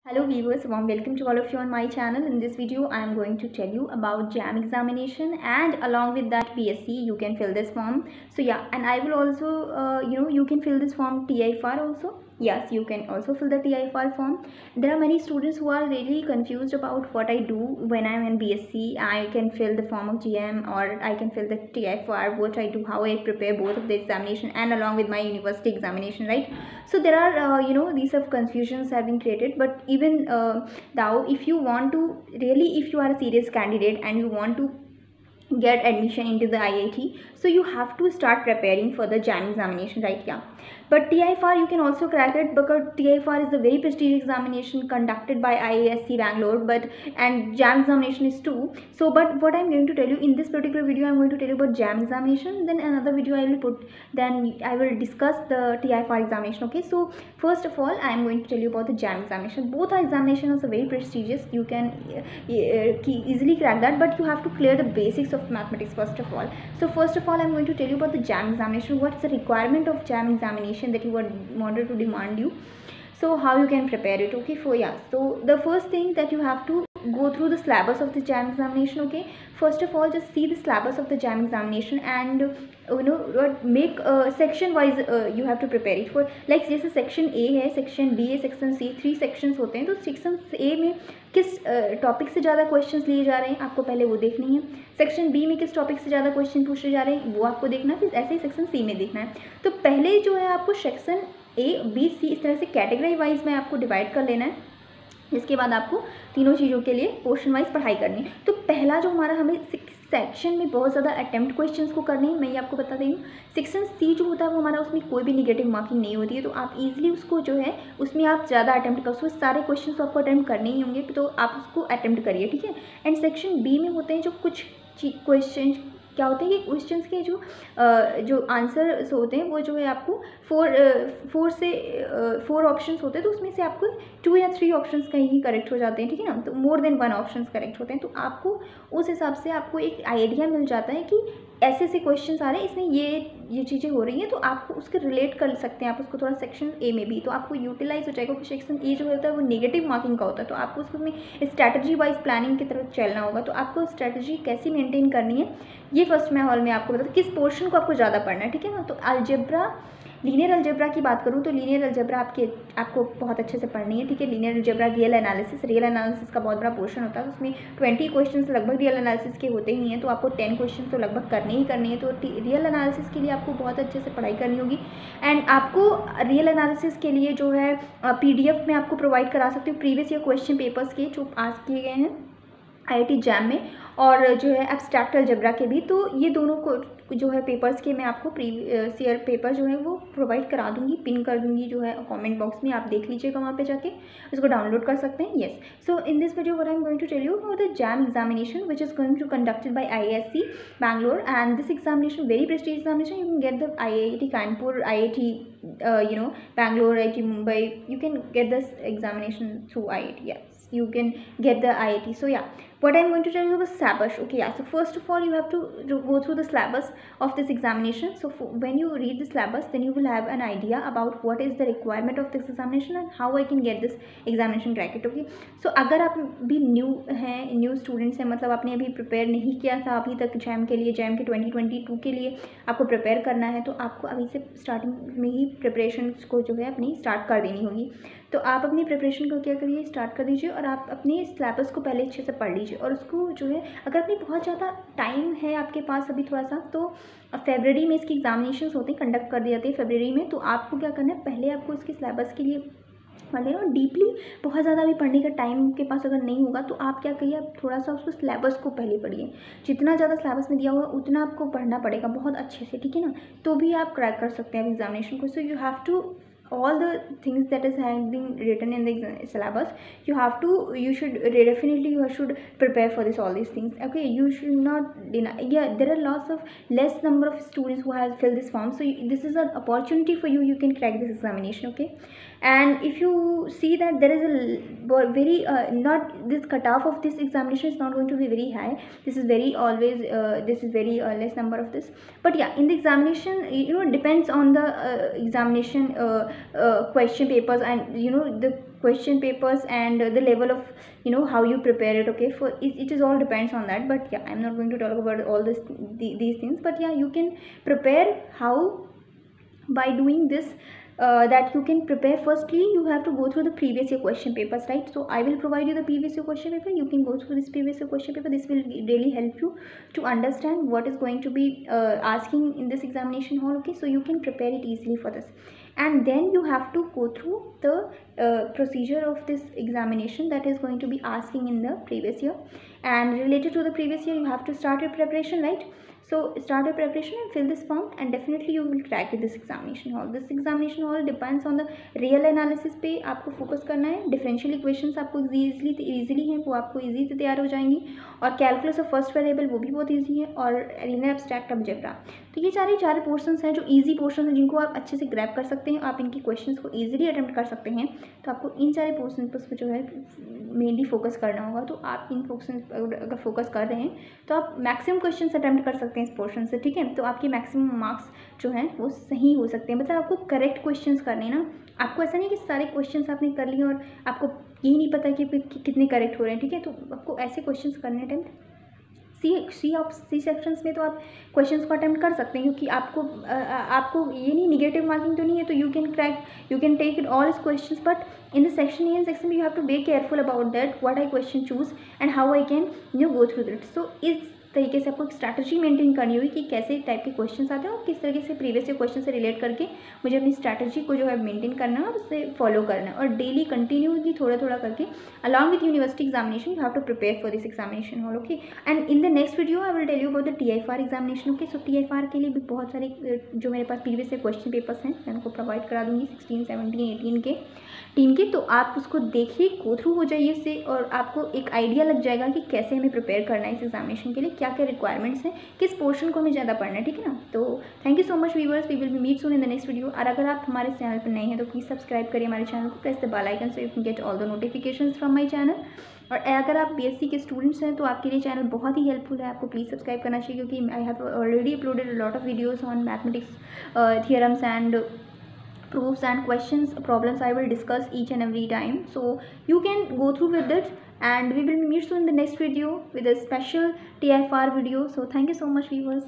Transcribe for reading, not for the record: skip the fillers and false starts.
Hello viewers, warm welcome to all of you on my channel. In this video I am going to tell you about JAM examination, and along with that PSC you can fill this form. So yeah, and I will also you can fill this form TIFR also. Yes, you can also fill the TIFR form. There are many students who are really confused about what I do when I am in BSc. I can fill the form of GM or I can fill the TIFR, what I do, how I prepare both of the examination and along with my university examination, right? So there are these of confusions have been created, but even now if you want to really, if you are a serious candidate and you want to get admission into the IIT, so you have to start preparing for the JAM examination, right? Yeah, but TIFR you can also crack it, because TIFR is a very prestigious examination conducted by IISc Bangalore, but and JAM examination is too. So but what I'm going to tell you in this particular video, I'm going to tell you about JAM examination, then another video I will put, then I will discuss the TIFR examination. Okay, so first of all I am going to tell you about the JAM examination. Both are examinations are very prestigious, you can easily crack that, but you have to clear the basics of mathematics first of all. So first of all I'm going to tell you about the JAM examination, what's the requirement of JAM examination that you wanted to demand you, so how you can prepare it. Okay, so yeah, so the first thing that you have to go through the syllabus of the JAM examination. Okay, first of all just see the syllabus of the JAM examination, and make section wise you have to prepare it for, like जैसे section A है, section B है, section C, 3 sections होते हैं. तो section A में किस topic से ज़्यादा क्वेश्चंस लिए जा रहे हैं आपको पहले वो देखनी है. सेक्शन बी में किस टॉपिक से ज़्यादा क्वेश्चन पूछे जा रहे हैं वो आपको देखना है. फिर ऐसे ही सेक्शन सी में देखना है. तो पहले जो है आपको सेक्शन ए बी सी इस तरह से कैटेगरी वाइज में आपको डिवाइड कर लेना है. इसके बाद आपको तीनों चीज़ों के लिए पोर्शन वाइज पढ़ाई करनी है. तो पहला जो हमारा हमें सेक्शन में बहुत ज़्यादा अटेम्प्ट क्वेश्चंस को करनी है, मैं ये आपको बता रही हूँ. सेक्शन सी जो होता है वो हमारा, उसमें कोई भी निगेटिव मार्किंग नहीं होती है, तो आप इजीली उसको जो है उसमें आप ज़्यादा अटेम्प्ट कर, उसमें सारे क्वेश्चन तो आपको अटेम्प्ट करने ही होंगे, तो आप उसको अटेम्प्ट करिए, ठीक है. एंड सेक्शन बी में होते हैं जो कुछ क्वेश्चन क्या होते हैं कि क्वेश्चंस के जो आंसर्स होते हैं वो जो है आपको फोर ऑप्शंस होते हैं, तो उसमें से आपको 2 या 3 ऑप्शंस कहीं ही करेक्ट हो जाते हैं, ठीक है ना. तो मोर देन 1 ऑप्शंस करेक्ट होते हैं, तो आपको उस हिसाब से आपको एक आइडिया मिल जाता है कि ऐसे ऐसे क्वेश्चंस आ रहे हैं, इसमें ये चीज़ें हो रही हैं, तो आपको उसके रिलेट कर सकते हैं आप उसको थोड़ा सेक्शन ए में भी, तो आपको यूटिलाइज हो जाएगा. क्योंकि सेक्शन ए जो होता है वो नेगेटिव मार्किंग का होता है, तो आपको उसमें स्ट्रैटेजी वाइज प्लानिंग की तरफ चलना होगा. तो आपको स्ट्रैटेजी कैसी मेंटेन करनी है ये फर्स्ट मैं हॉल में आपको बता, किस पोर्शन को आपको ज़्यादा पढ़ना है, ठीक है ना. तो अलजेब्रा, लीनियर अलजेब्रा की बात करूँ तो लीनियर अलजेब्रा आपको बहुत अच्छे से पढ़नी है, ठीक है. लीनियर अलजेब्रा, रियल एनालिसिस का बहुत बड़ा पोर्शन होता है, उसमें 20 क्वेश्चंस लगभग रियल एनालिसिस के होते ही हैं, तो आपको 10 क्वेश्चन तो लगभग करने ही करनी है. तो रियल एनालिसिस के लिए आपको बहुत अच्छे से पढ़ाई करनी होगी. एंड आपको रियल एनालिसिस के लिए जो है PDF में आपको प्रोवाइड करा सकती हूँ प्रीवियस ईयर क्वेश्चन पेपर्स के जो पास किए गए हैं IIT JAM में, और जो है एब्स्ट्रैक्ट अलजेब्रा के भी. तो ये दोनों को जो है पेपर्स के मैं आपको प्रीवियस ईयर पेपर जो है वो प्रोवाइड करा दूंगी, पिन कर दूंगी जो है कमेंट बॉक्स में, आप देख लीजिएगा वहाँ पे जाके, उसको डाउनलोड कर सकते हैं. Yes, so in this video what I am going to tell you about the JAM examination which is going to conducted by IISc Bangalore, and this examination very prestigious examination. You can get the IIT Kanpur, IIT Bangalore, IIT Mumbai, you can get this examination through IIT. Yes, you can get the IIT. So yeah, what I'm going to tell you about syllabus. Okay, yeah, so first of all you have to go through the syllabus of this examination. So when you read the syllabus, then you will have an idea about what is the requirement of this examination and how I can get this examination crack it. Okay, so अगर आप भी new students हैं, मतलब आपने अभी prepare नहीं किया था अभी तक JAM के लिए, JAM के 2022 के लिए आपको प्रिपेयर करना है, तो आपको अभी से स्टार्टिंग में ही प्रिपरेशन को जो है अपनी स्टार्ट कर देनी होगी. तो आप अपनी प्रिपरेशन को क्या करिए, स्टार्ट कर दीजिए, और आप अपने सिलेबस को पहले अच्छे से पढ़ लीजिए. और उसको जो है अगर अपनी बहुत ज़्यादा टाइम है आपके पास अभी थोड़ा सा, तो फरवरी में इसकी एग्जामिनेशंस होते हैं, कंडक्ट कर दिए जाते हैं फरवरी में. तो आपको क्या करना है, पहले आपको इसके सिलेबस के लिए पढ़ लेना. डीपली बहुत ज़्यादा अभी पढ़ने का टाइम के पास अगर नहीं होगा तो आप क्या करिए, आप थोड़ा सा उसको सिलेबस को पहले पढ़िए. जितना ज़्यादा सिलेबस में दिया हुआ उतना आपको पढ़ना पड़ेगा बहुत अच्छे से, ठीक है ना, तो भी आप क्रैक कर सकते हैं एग्जामिनेशन को. So you have to all the things that is having written in the syllabus, you should definitely you should prepare for this, all these things. Okay, you should not deny. Yeah, there are less number of students who have filled this form, so this is an opportunity for you, you can crack this examination. Okay, And if you see that there is a very not this cutoff of this examination is not going to be very high. This is very always this is very less number of this. But yeah, in the examination, it depends on the examination question papers, and the question papers and the level of how you prepare it. Okay, for it is all depends on that. But yeah, I'm not going to talk about all these things. But yeah, you can prepare how by doing this. That you can prepare. Firstly, you have to go through the previous year question papers, right? So I will provide you the previous year question paper. You can go through this previous year question paper. This will really help you to understand what is going to be asking in this examination hall. Okay, so you can prepare it easily for this. And then you have to go through the procedure of this examination that is going to be asking in the previous year. And related to the previous year, you have to start your preparation, right? So start your preparation and fill this form, and definitely you will crack this examination hall. This examination hall depends on the real analysis पे आपको focus करना है. Differential equations आपको easily हैं, वो आपको easy से तैयार हो जाएंगी. और कैलकुलस ऑफ फर्स्ट वेरिएबल वो भी बहुत ईजी है. और लीनियर एब्स्ट्रैक्ट अलजेब्रा. तो ये चार पोर्शंस हैं जो ईजी पोर्शन हैं, जिनको आप अच्छे से ग्रैब कर सकते हैं. आप इनकी क्वेश्चंस को ईजिली अटेम्प्ट कर सकते हैं. तो आपको इन सारे पोर्शन पर जो है मेनली फोकस करना होगा. तो आप इन पोर्शन अगर फोकस कर रहे हैं तो आप मैक्सिमम क्वेश्चन अटेम्प्ट कर सकते हैं इस पोर्शन से. ठीक है, तो आपके मैक्सिमम मार्क्स जो हैं वो सही हो सकते हैं. मतलब आपको करेक्ट क्वेश्चंस करने ना. आपको ऐसा नहीं कि सारे क्वेश्चंस आपने कर लिए और आपको यही नहीं पता कि कितने करेक्ट हो रहे हैं. ठीक है, तो आपको ऐसे क्वेश्चंस करने अटेम्प्ट सी सेक्शंस में तो आप क्वेश्चंस को अटेम्प्ट कर सकते हैं, क्योंकि आपको ये नहीं निगेटिव मार्किंग तो नहीं है. तो you can take it all questions. But in the section A and section B you have to be careful about that what I question choose and how I can go through that. So इस तरीके से आपको एक strategy maintain करनी होगी कि कैसे type के क्वेश्चंस आते हैं और किस तरीके से प्रीवियस ईयर क्वेश्चन से रिलेट करके मुझे अपनी स्ट्रैटेजी को जो है मेंटेन करना है और उससे फॉलो करना है. और डेली कंटिन्यूली थोड़ा करके along with university examination you have to prepare for this examination hall. Okay, and in the next video I will tell you about the TIFR examination. Okay, so TIFR के लिए भी बहुत सारे जो मेरे पास प्रीवियस ईयर क्वेश्चन पेपर्स हैं मैं उनको प्रोवाइड करा दूँगी 16, 17, 18 के टीम के. तो आप उसको देखिए, गो थ्रू हो जाइए उससे, और आपको एक आइडिया लग जाएगा कि कैसे हमें प्रिपेयर करना है इस एग्जामिनेशन के लिए, क्या क्या रिक्वायरमेंट्स हैं, किस पोर्शन को हमें ज़्यादा पढ़ना है. ठीक है ना. तो thank you so much viewers, we will meet soon in the next video. और अगर आप हमारे चैनल पर नए हैं तो प्लीज़ सब्सक्राइब करिए हमारे चैनल को, press the bell icon so you can get all the notifications from my channel. और अगर आप BSc के स्टूडेंट्स हैं तो आपके लिए चैनल बहुत ही हेल्पफुल है. आपको प्लीज़ सब्सक्राइब करना चाहिए, क्योंकि I have already uploaded a lot of videos on mathematics theorems and proofs and questions problems I will discuss each and every time, so you can go through with it. And we will meet soon in the next video with a special TIFR video. So thank you so much viewers.